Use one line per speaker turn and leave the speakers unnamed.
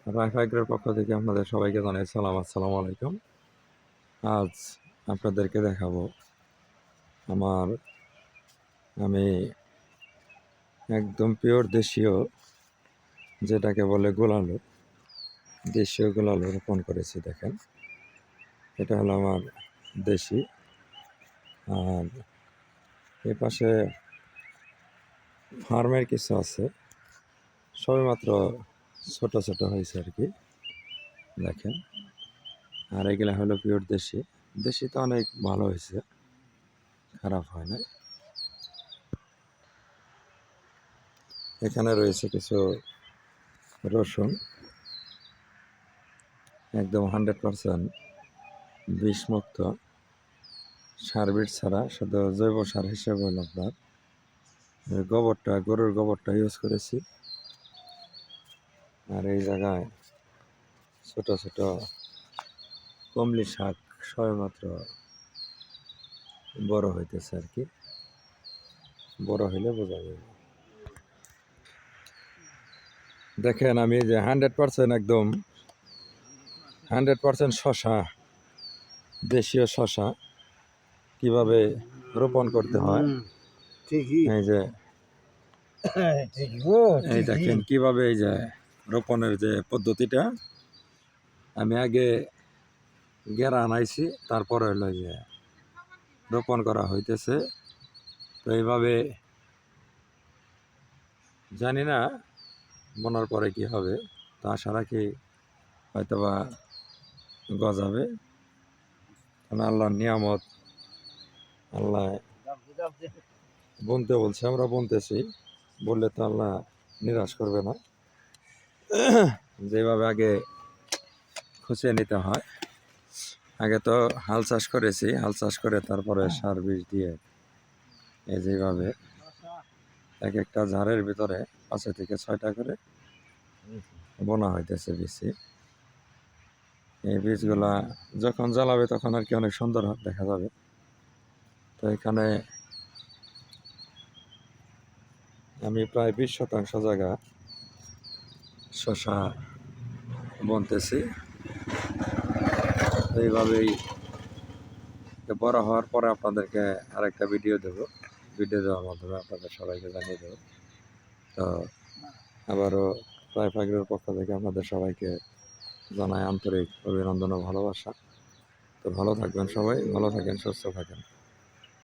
রাইফাইগ্রের পক্ষ থেকে আপনাদের সবাইকে জানাই আসসালামু আলাইকুম। আজ আপনাদেরকে দেখাবো আমি একদম পিওর দেশীয়, যেটাকে বলে গোলালু, দেশীয় গোলালু রোপণ করেছি। দেখেন, এটা হলো আমার দেশি। আর এ পাশে ফার্মের কিছু আছে, সবেমাত্র ছোট ছোট হয়েছে আর কি। দেখেন, আর এগুলা হলো পিওর দেশি। দেশি তো অনেক ভালো হয়েছে, খারাপ হয় না। এখানে রয়েছে কিছু রসুন, একদম 100% বিষমুক্ত, সারবিট ছাড়া, শুধু জৈব সার হিসেবে হলো আপনার গোবরটা, গরুর গোবরটা ইউজ করেছি। আর এই জায়গায় ছোট ছোট কমলি শাক সবেমাত্র বড় হইতেছে আর কি, বড় হইলে বোঝা যাবে। দেখেন, আমি যে 100% একদম 100% শশা, দেশীয় শশা কিভাবে রোপণ করতে হয়, এই যে এই দেখেন কিভাবে এই যে রোপণের যে পদ্ধতিটা, আমি আগে গেরা আনাইছি, তারপরে হলো যে রোপণ করা হইতেছে। তো এইভাবে জানি না বোনার পরে কি হবে, তো আশা রাখি হয়তোবা গজাবে। কারণ আল্লাহর নিয়ামত, আল্লাহ বুনতে বলছে, আমরা বুনতেছি, বললে তো আল্লাহ নিরাশ করবে না। যেভাবে আগে খুঁচিয়ে নিতে হয়, আগে তো হাল চাষ করেছি, হাল চাষ করে তারপরে সার বিষ দিয়ে এই যেভাবে এক একটা ঝাড়ের ভিতরে 5 থেকে 6টা করে বোনা হইতেছে বীজ। এই বীজগুলা যখন জ্বালাবে তখন আর কি অনেক সুন্দর দেখা যাবে। তো এখানে আমি প্রায় 20% জায়গা শশা বুনতেছি। এইভাবেই বড় হওয়ার পরে আপনাদেরকে আরেকটা ভিডিও দেবো, ভিডিও দেওয়ার মাধ্যমে আপনাদের সবাইকে জানিয়ে দেবো। তো আবারও রাইফাইগ্রের পক্ষ থেকে আপনাদের সবাইকে জানাই আন্তরিক অভিনন্দন ও ভালোবাসা। তো ভালো থাকবেন সবাই, ভালো থাকেন, সুস্থ থাকেন।